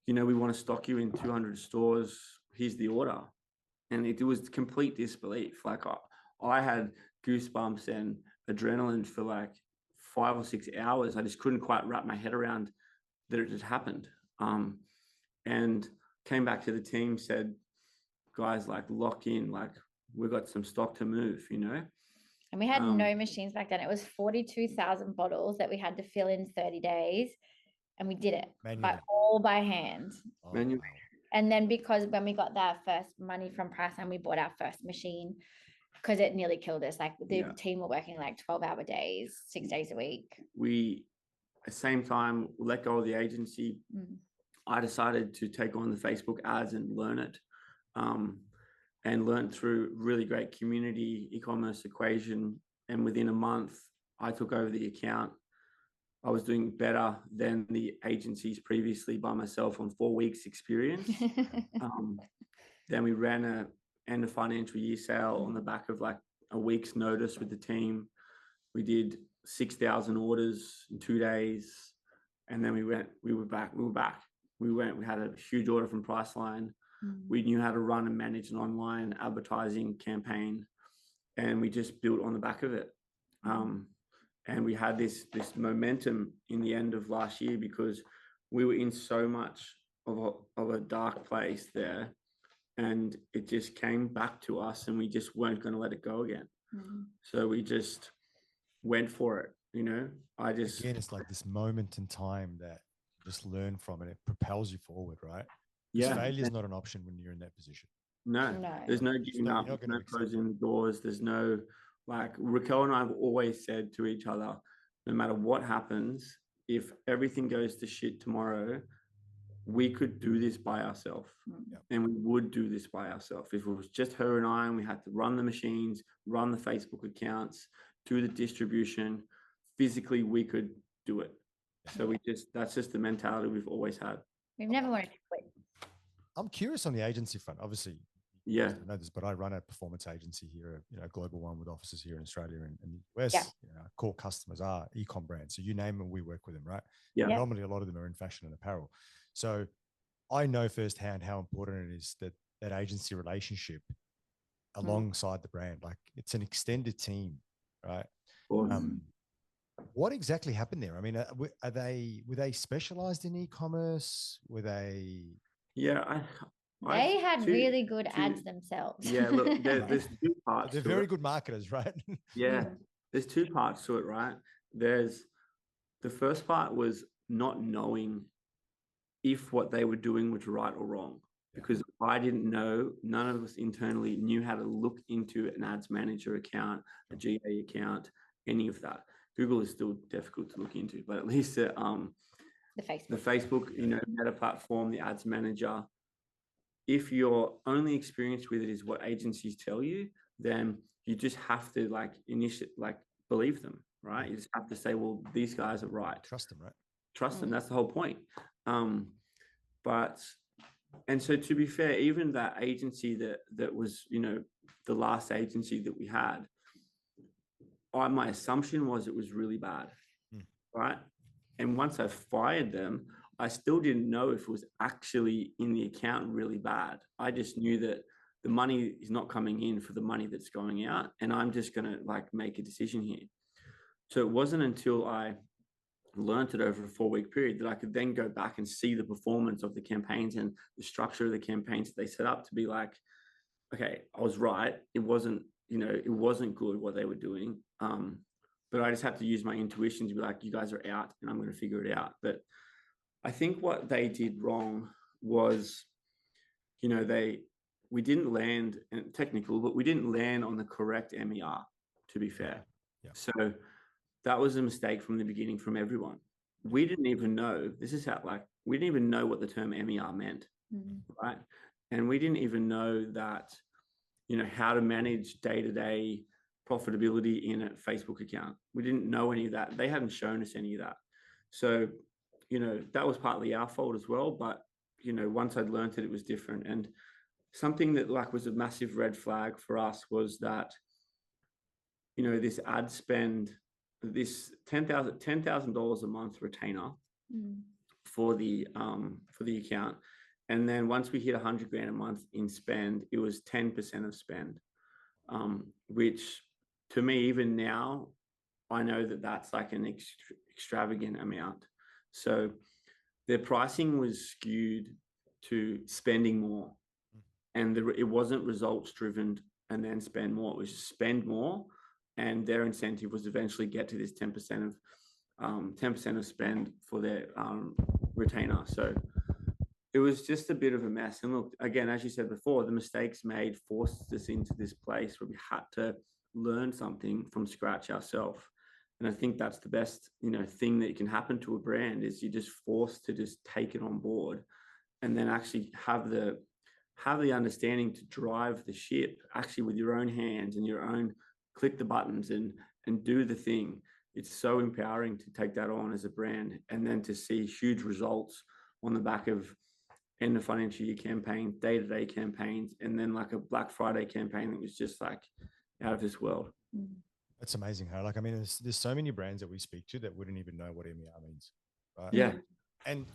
We want to stock you in 200 stores. Here's the order. And it was complete disbelief. Like I had goosebumps and adrenaline for like 5 or 6 hours. I just couldn't quite wrap my head around that it had happened. And came back to the team, said, guys, like lock in, like we've got some stock to move, And we had no machines back then. It was 42,000 bottles that we had to fill in 30 days. And we did it all by hand. Oh, Manually. wow. And then because when we got that first money from Priceline, we bought our first machine because it nearly killed us. Like the team were working like 12-hour days, 6 days a week. We, at the same time, let go of the agency. I decided to take on the Facebook ads and learn it, and learned through really great community e-commerce equation. And within a month, I took over the account. I was doing better than the agencies previously by myself on 4 weeks experience. Then we ran a end of financial year sale on the back of like a week's notice with the team. We did 6,000 orders in 2 days. And then we were back. We had a huge order from Priceline. We knew how to run and manage an online advertising campaign, and we just built on the back of it. And we had this momentum in the end of last year because we were in so much of a dark place there, and it just came back to us, and we just weren't going to let it go again. So we just went for it. Again, it's like this moment in time that you just learn from, and it propels you forward, right? Failure is not an option when you're in that position. No. There's no giving up, there's no closing the doors. There's no, like Raquel and I have always said to each other, no matter what happens, if everything goes to shit tomorrow, we could do this by ourselves. And we would do this by ourselves. If it was just her and I, and we had to run the machines, run the Facebook accounts, do the distribution, physically we could do it. So that's just the mentality we've always had. We've never wanted to quit. I'm curious on the agency front. Obviously, yeah, I know this, but I run a performance agency here, a global one with offices here in Australia and the US. Core customers are e-com brands. So you name them, we work with them, right? Yeah. Normally, a lot of them are in fashion and apparel. So I know firsthand how important it is that agency relationship alongside the brand. Like it's an extended team, right? What exactly happened there? I mean, were they specialized in e-commerce? Were they? Yeah, they had really good ads themselves. Yeah, look, there's two parts. They're very good marketers, right? Yeah, there's two parts to it, right? There's the first part was not knowing if what they were doing was right or wrong, because I didn't know. None of us internally knew how to look into an ads manager account, a GA account, any of that. Google is still difficult to look into, but at least the Facebook, Meta platform, the ads manager. If your only experience with it is what agencies tell you, then you just have to believe them, right? You just have to say, well, these guys are right. Trust them, right? Trust them. That's the whole point. And so to be fair, even that agency that was, the last agency that we had, my assumption was it was really bad, right? And once I fired them, I still didn't know if it was actually in the account really bad. I just knew that the money is not coming in for the money that's going out, and I'm just going to make a decision here. So it wasn't until I learned it over a 4-week period, that I could then go back and see the performance of the campaigns and the structure of the campaigns that they set up, to be like, okay, I was right. It wasn't good what they were doing. But I just had to use my intuition to be like, you guys are out and I'm going to figure it out. But I think what they did wrong was, we didn't land, and technical, but we didn't land on the correct MER, to be fair. Yeah. So that was a mistake from the beginning from everyone. We didn't even know, we didn't even know what the term MER meant, right? And we didn't even know that, how to manage day-to-day profitability in a Facebook account. We didn't know any of that. They hadn't shown us any of that. So, that was partly our fault as well. But, once I'd learned it, it was different. And something that was a massive red flag for us was that, this ad spend, this $10,000 a month retainer for the account. And then once we hit 100 grand a month in spend, it was 10% of spend, which to me, even now, I know that that's like an extravagant amount. So their pricing was skewed to spending more, and it wasn't results driven and then spend more. It was just spend more, and their incentive was eventually get to this 10% of spend for their retainer. So it was just a bit of a mess. And look, again, as you said before, the mistakes made forced us into this place where we had to learn something from scratch ourselves. And I think that's the best, thing that can happen to a brand, is you're just forced to just take it on board, and then actually have the understanding to drive the ship actually with your own hands and your own, click the buttons and do the thing. It's so empowering to take that on as a brand, and then to see huge results on the back of end of financial year campaign, day-to-day campaigns, and then like a Black Friday campaign that was just like out of this world. That's amazing. How, there's so many brands that we speak to that wouldn't even know what MER means. Right? Yeah. And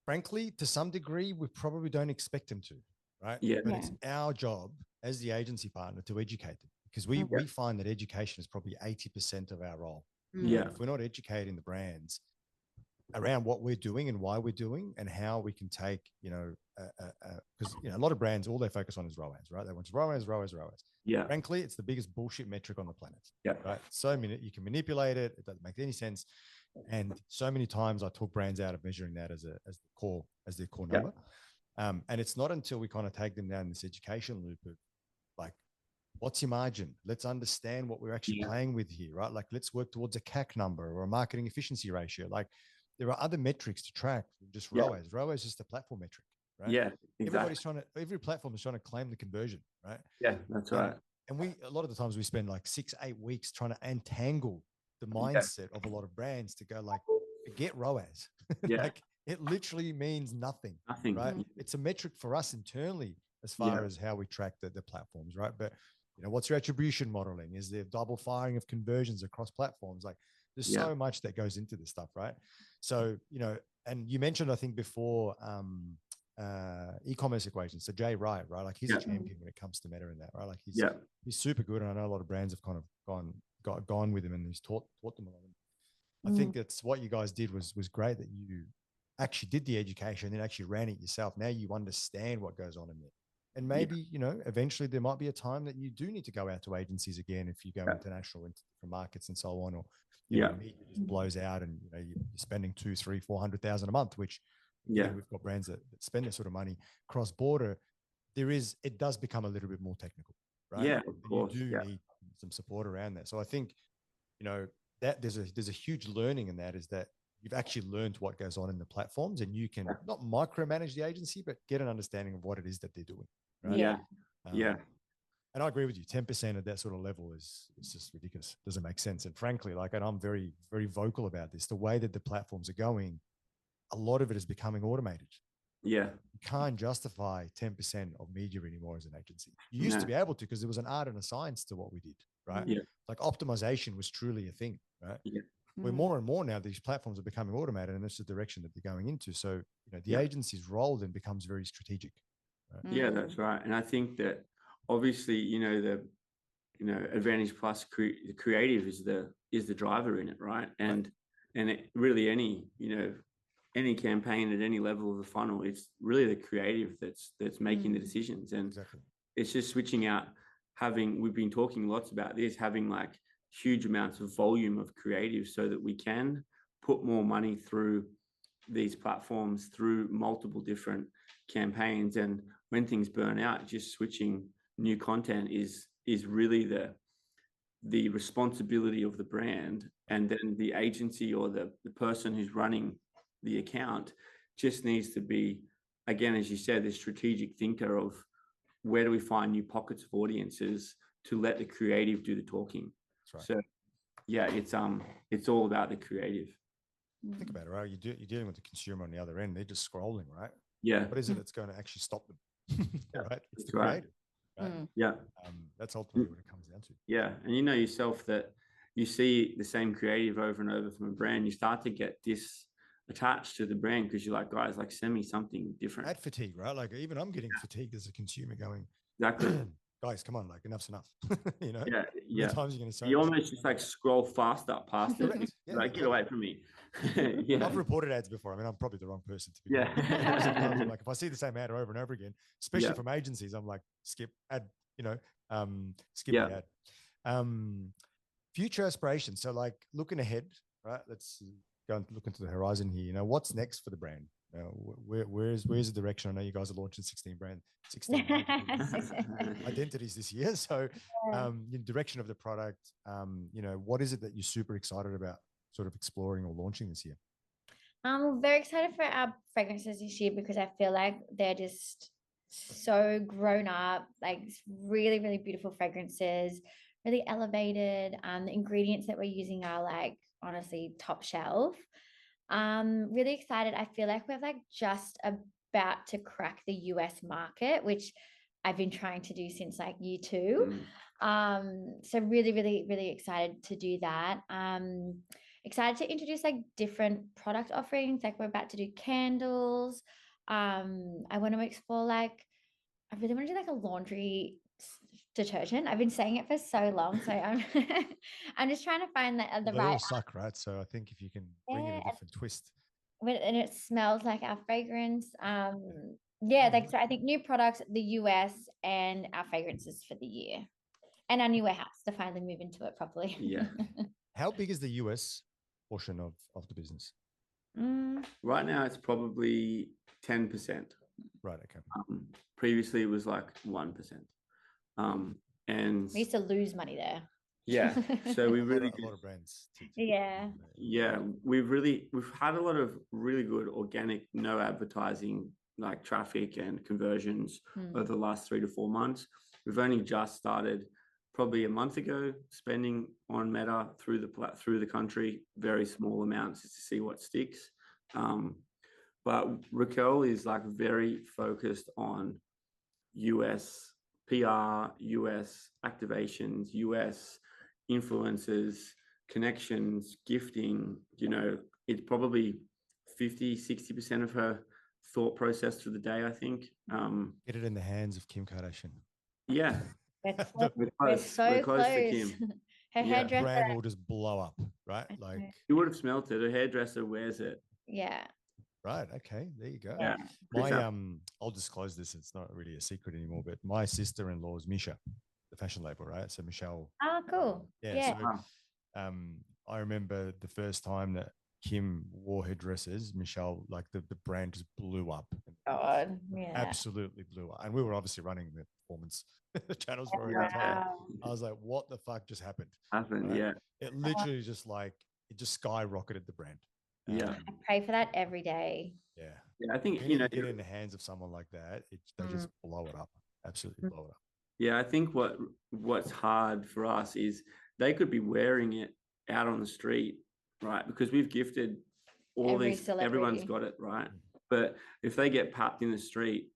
frankly, to some degree, we probably don't expect them to, right? Yeah. But it's our job as the agency partner to educate them, because we find that education is probably 80% of our role. Yeah. If we're not educating the brands around what we're doing and why we're doing and how we can take, because a lot of brands, all they focus on is ROAS, right? They want ROAS. Yeah. Frankly, it's the biggest bullshit metric on the planet. Yeah. Right. So many, you can manipulate it. It doesn't make any sense. And so many times I talk brands out of measuring that as their core number. And it's not until we kind of take them down this education loop of like, what's your margin? Let's understand what we're actually playing with here, right? Like, let's work towards a CAC number or a marketing efficiency ratio. Like, there are other metrics to track than just ROAS. ROAS is just a platform metric, right? Yeah, exactly. Every platform is trying to claim the conversion, right? Yeah, that's right. And a lot of the times we spend like 6-8 weeks trying to untangle the mindset of a lot of brands to go like, forget ROAS. Yeah. Like, it literally means nothing. Nothing. Right? It's a metric for us internally as far as how we track the platforms, right? But what's your attribution modeling? Is there double firing of conversions across platforms? Like, there's so much that goes into this stuff, right? So, and you mentioned, I think before, e-commerce equations. So Jay Wright, right? Like, he's a champion when it comes to meta and that, right? Like, he's super good. And I know a lot of brands have kind of gone with him, and he's taught them a lot. I think that's what you guys did was great, that you actually did the education and then actually ran it yourself. Now you understand what goes on in there. And maybe, eventually there might be a time that you do need to go out to agencies again if you go international into different markets and so on, or media just blows out and you're spending 200,000, 300,000, 400,000 a month, which we've got brands that spend that sort of money cross border. It does become a little bit more technical, right? Yeah, of course. You do need some support around that. So I think, that there's a huge learning in that, is that you've actually learned what goes on in the platforms, and you can not micromanage the agency, but get an understanding of what it is that they're doing. Right? Yeah. And I agree with you. 10% at that sort of level is just ridiculous. Doesn't make sense. And frankly, and I'm very, very vocal about this, the way that the platforms are going, a lot of it is becoming automated. Yeah. You can't justify 10% of media anymore as an agency. You used to be able to, because there was an art and a science to what we did, right? Yeah. Like, optimization was truly a thing, right? Yeah. Where more and more now these platforms are becoming automated, and that's the direction that they're going into. So, the agency's role then becomes very strategic. Right? Yeah, that's right. And I think that obviously, the Advantage Plus the creative is the driver in it, right? And and really any campaign at any level of the funnel, it's really the creative that's making the decisions. And Exactly. it's just switching out, we've been talking lots about this, having like huge amounts of volume of creative so that we can put more money through these platforms through multiple different campaigns. And when things burn out, just switching new content is really the responsibility of the brand. And then the agency or the person who's running the account just needs to be, again, as you said, the strategic thinker of where do we find new pockets of audiences to let the creative do the talking. That's right. So yeah, it's all about the creative. Think about it, right? You're dealing with the consumer on the other end. They're just scrolling, right? Yeah. What is it that's going to actually stop them? Right? It's the right. creative. Right? Yeah. That's ultimately what it comes down to. Yeah. And you know yourself that you see the same creative over and over from a brand, you start to get attached to the brand because you're like, guys, like send me something different. Ad fatigue, right? Like even I'm getting fatigued as a consumer going, exactly. Guys, come on, like enough's enough. You know? Yeah. How many times are you going to say you almost just like scroll faster past it. Yeah, like, get away from me. Yeah. I've reported ads before. I mean, I'm probably the wrong person to be. Yeah. Sometimes I'm like, if I see the same ad over and over again, especially from agencies, I'm like, skip ad, skip the ad. Future aspirations. So like looking ahead, right? Let's go and look into the horizon here. You know, what's next for the brand? Where's the direction? I know you guys are launching 16 identities this year. So, in direction of the product, what is it that you're super excited about sort of exploring or launching this year? I'm very excited for our fragrances this year because I feel like they're just so grown up, like really, really beautiful fragrances, really elevated. The ingredients that we're using are like honestly top shelf. Really excited. I feel like we're like just about to crack the US market, which I've been trying to do since like year 2. So really, really, really excited to do that. Excited to introduce like different product offerings. Like we're about to do candles. I want to explore I really want to do like a laundry detergent. I've been saying it for so long, so I'm just trying to find the they right. all suck, right? So I think if you can bring in a different twist, and it smells like our fragrance. So I think new products, the US, and our fragrances for the year, and our new warehouse to finally move into it properly. Yeah. How big is the US portion of the business? Right now, it's probably 10%. Right. Okay. Previously, it was like 1%. And we used to lose money there. Yeah. So we really a lot of brands. Yeah. We've had a lot of really good organic, no advertising, like traffic and conversions over the last 3 to 4 months. We've only just started probably a month ago spending on Meta through the country, very small amounts just to see what sticks. But Raquel is like very focused on US PR, US activations, US influencers, connections, gifting. It's probably 50-60% of her thought process through the day, I think. Get it in the hands of Kim Kardashian. Yeah. We're so close to Kim. Her hairdresser brand will just blow up, right? Like you would have smelt it. Her hairdresser wears it. Yeah. Right. Okay. There you go. Yeah. I'll disclose this. It's not really a secret anymore, but my sister-in-law is Misha, the fashion label, right? So Michelle. Oh, cool. Yeah. So, I remember the first time that Kim wore her dresses, Michelle, like the brand just blew up. God, yeah. Absolutely blew up. And we were obviously running the performance channels for her. I was like, what the fuck just happened? Right? Yeah. It literally just skyrocketed the brand. Yeah. I pray for that every day. Yeah. I think, get it in the hands of someone like that, they just blow it up. Absolutely blow it up. Yeah. I think what's hard for us is they could be wearing it out on the street, right? Because we've gifted everyone's got it, right? But if they get papped in the street,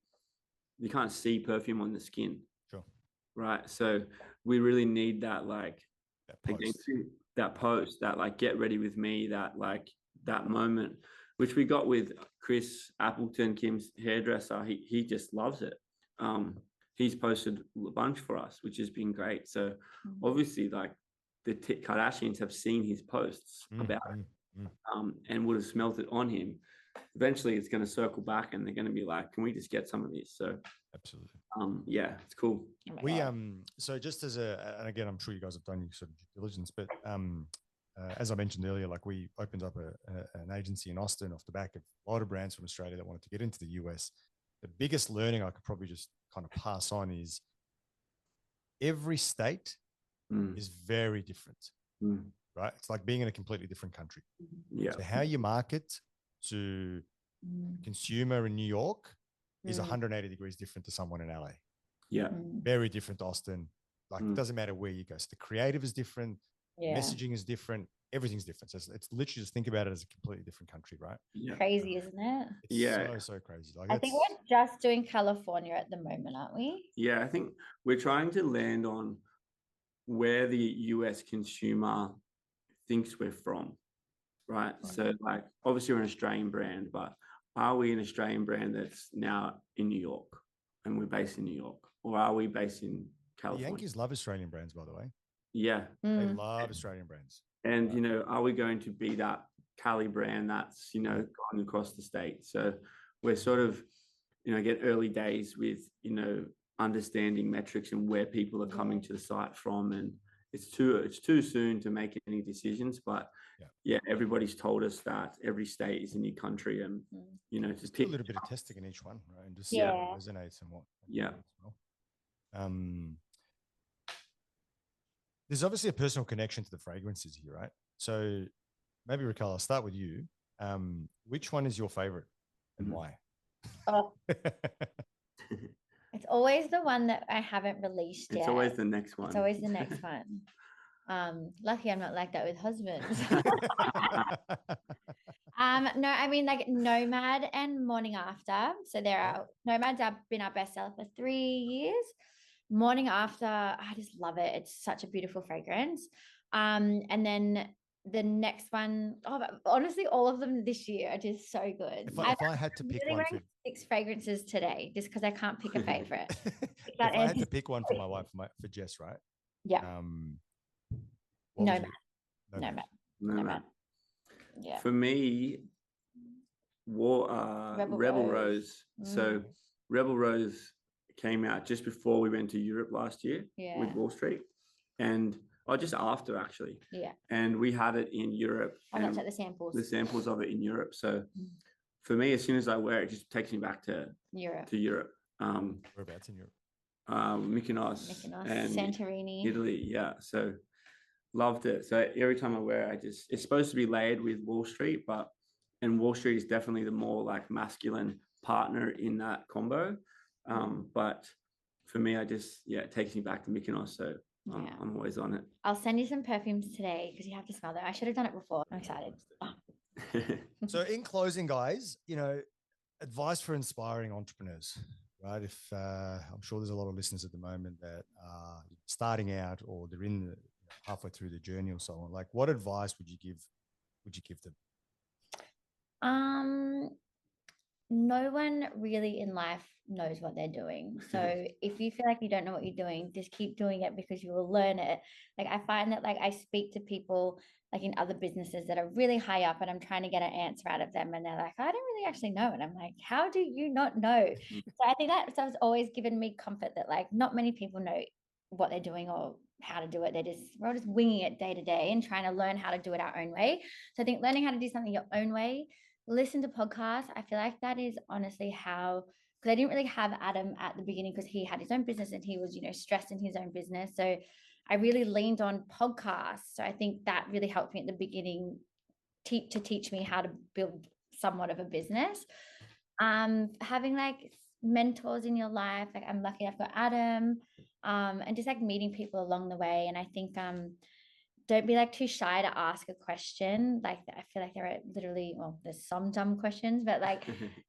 you can't see perfume on the skin. Sure. Right. So we really need that, that post, that get ready with me, that moment, which we got with Chris Appleton, Kim's hairdresser. He just loves it. He's posted a bunch for us, which has been great. So obviously the Kardashians have seen his posts about it. and would have smelt it on him, eventually it's going to circle back and they're going to be like, can we just get some of this? So Absolutely. yeah, it's cool. Oh my We God. so just as and again, I'm sure you guys have done your sort of due diligence, but as I mentioned earlier, like we opened up an agency in Austin off the back of a lot of brands from Australia that wanted to get into the US. The biggest learning I could probably just kind of pass on is every state is very different, right? It's like being in a completely different country. Yeah. So how you market to a consumer in New York is 180 degrees different to someone in LA. Yeah. Very different to Austin. Like it doesn't matter where you go. So the creative is different. Yeah. Messaging is different. Everything's different. So it's literally just think about it as a completely different country, right? Yeah. Crazy, isn't it? It's so crazy. Like I think we're just doing California at the moment, aren't we? Yeah, I think we're trying to land on where the US consumer thinks we're from, right? So like obviously we're an Australian brand, but are we an Australian brand that's now in New York and we're based in New York, or are we based in the California? Yankees love Australian brands, by the way. Yeah. They love Australian brands. And, you know, are we going to be that Cali brand that's, you know, going across the state? So we're sort of, you know, get early days with, you know, understanding metrics and where people are coming to the site from. And it's too soon to make any decisions, but yeah, everybody's told us that every state is a new country, and, you know, just do a little bit of testing in each one, right? And just see what resonates and what. There's obviously a personal connection to the fragrances here, right? So maybe Raquel, I'll start with you. Which one is your favorite and why? Oh, it's always the one that I haven't released yet. It's always the next one. It's always the next one. Lucky I'm not like that with husbands. No, I mean like Nomad and Morning After. So there are Nomad's been our bestseller for 3 years. Morning After, I just love it. It's such a beautiful fragrance. And then the next one, honestly, all of them this year are just so good. If I had to pick one for 6 fragrances today, just because I can't pick a favorite. if I had to pick one for my wife, for Jess, right? Yeah. Nomad. Yeah. For me, Rebel Rose. So Rebel Rose came out just before we went to Europe last year with Wall Street, and just after actually. Yeah. And we had it in Europe. I'll not take the samples. The samples of it in Europe. So for me, as soon as I wear it, it just takes me back to Europe. Whereabouts in Europe? Mykonos and Santorini, Italy. Yeah. So loved it. So every time I wear it, it's supposed to be layered with Wall Street, and Wall Street is definitely the more like masculine partner in that combo. But for me, it takes me back to Mykonos. So I'm always on it. I'll send you some perfumes today because you have to smell them. I should have done it before. I'm excited. So in closing, guys, you know, advice for inspiring entrepreneurs, right? If I'm sure there's a lot of listeners at the moment that are starting out or they're in halfway through the journey or so on, like what advice would you give them? No one really in life knows what they're doing. So if you feel like you don't know what you're doing, just keep doing it because you will learn it. Like I find that like I speak to people like in other businesses that are really high up and I'm trying to get an answer out of them. And they're like, I don't really actually know. And I'm like, how do you not know? So I think that has always given me comfort that like not many people know what they're doing or how to do it. We're all just winging it day to day and trying to learn how to do it our own way. So I think learning how to do something your own way, listen to podcasts. I feel like that is honestly how, because I didn't really have Adam at the beginning because he had his own business and he was, you know, stressed in his own business. So I really leaned on podcasts. So I think that really helped me at the beginning to teach me how to build somewhat of a business. Having like mentors in your life, like I'm lucky I've got Adam, and just like meeting people along the way. And I think don't be like too shy to ask a question. Like I feel like there are literally, well, there's some dumb questions, but like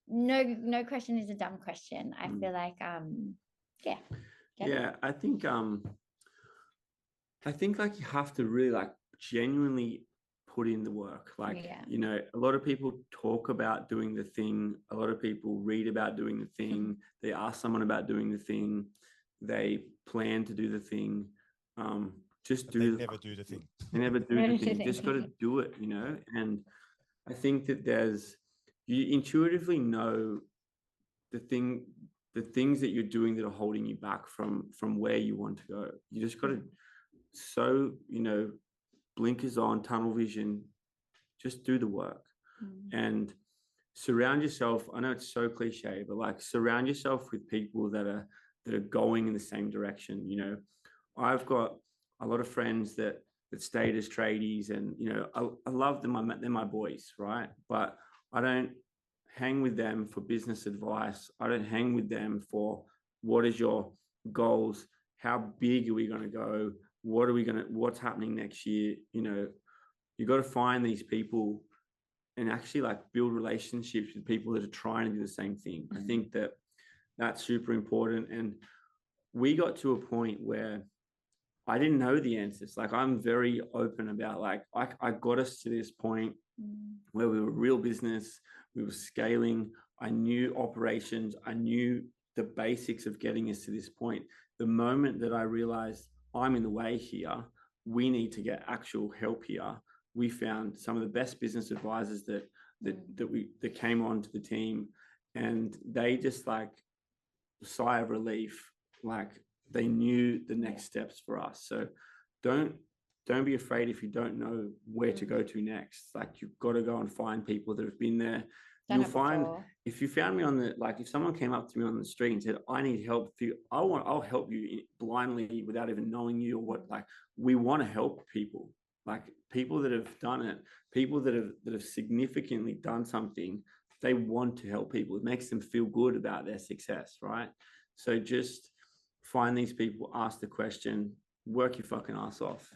no question is a dumb question. I feel like I think like you have to really like genuinely put in the work. Like, you know, a lot of people talk about doing the thing. A lot of people read about doing the thing. They ask someone about doing the thing. They plan to do the thing. just But do they the never do the thing. They never do Never the do thing. the Just got to thing. do it, and I think that you intuitively know the things that you're doing that are holding you back from where you want to go. You just got to blinkers on, tunnel vision, just do the work and surround yourself. I know it's so cliche, but like surround yourself with people that are going in the same direction. I've got a lot of friends that stayed as tradies, and I love them. They're my boys, right? But I don't hang with them for business advice. I don't hang with them for what is your goals, how big are we going to go, what's happening next year. You got to find these people and actually like build relationships with people that are trying to do the same thing. I think that that's super important. And we got to a point where I didn't know the answers. Like, I'm very open about, like, I got us to this point where we were real business, we were scaling. I knew operations, I knew the basics of getting us to this point. The moment that I realized I'm in the way here, we need to get actual help here. We found some of the best business advisors that came onto the team, and they just like sigh of relief, like they knew the next steps for us. So don't be afraid if you don't know where to go to next. Like, you've got to go and find people that have been there. You'll find, if you found me if someone came up to me on the street and said, I need help, I'll help you blindly without even knowing you or what. Like, we want to help people, like people that have done it, people that have significantly done something. They want to help people. It makes them feel good about their success, right? So just find these people, ask the question, work your fucking ass off.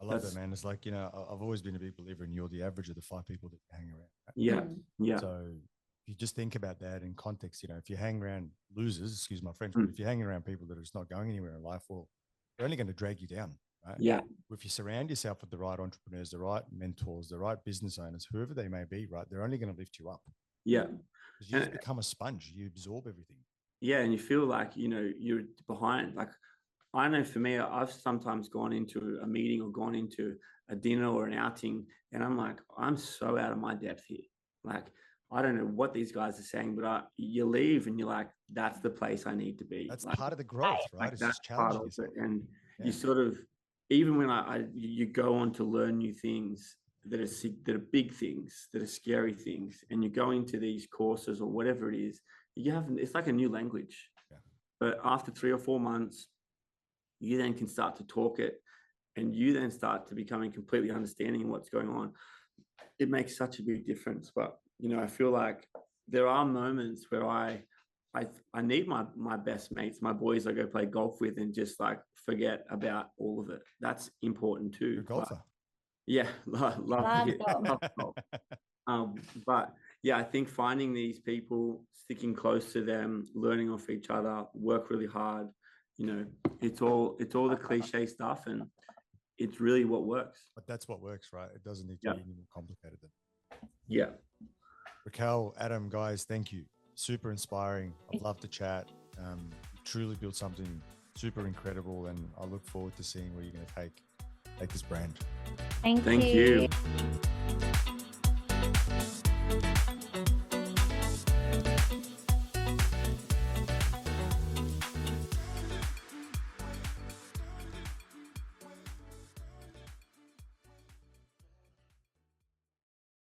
I love that, man. It's like, I've always been a big believer in you're the average of the 5 people that you hang around. Right? Yeah. So if you just think about that in context, if you hang around losers, excuse my French, but if you're hanging around people that are just not going anywhere in life, well, they're only going to drag you down, right? Yeah. If you surround yourself with the right entrepreneurs, the right mentors, the right business owners, whoever they may be, right, they're only going to lift you up. Yeah. Because you just become a sponge. You absorb everything. Yeah. And you feel like, you're behind. Like, I know for me, I've sometimes gone into a meeting or gone into a dinner or an outing, and I'm like, I'm so out of my depth here. Like, I don't know what these guys are saying, but you leave and you're like, that's the place I need to be. That's like, part of the growth, right? Like, It's that's just challenging part of yourself. it. And you sort of, even when you go on to learn new things that are big things, that are scary things, and you go into these courses or whatever it is, it's like a new language. Yeah. But after 3 or 4 months, you then can start to talk it, and you then start to becoming completely understanding what's going on. It makes such a big difference. But, I feel like there are moments where I need my best mates, my boys I go play golf with, and just like forget about all of it. That's important too. You're a golfer. Yeah. Love golf. But yeah, I think finding these people, sticking close to them, learning off each other, work really hard, it's all the cliche stuff, and it's really what works. But that's what works, right? It doesn't need to be any more complicated than. Yeah. Raquel, Adam, guys, thank you. Super inspiring. I'd love to chat. Truly built something super incredible, and I look forward to seeing where you're going to take this brand. Thank you.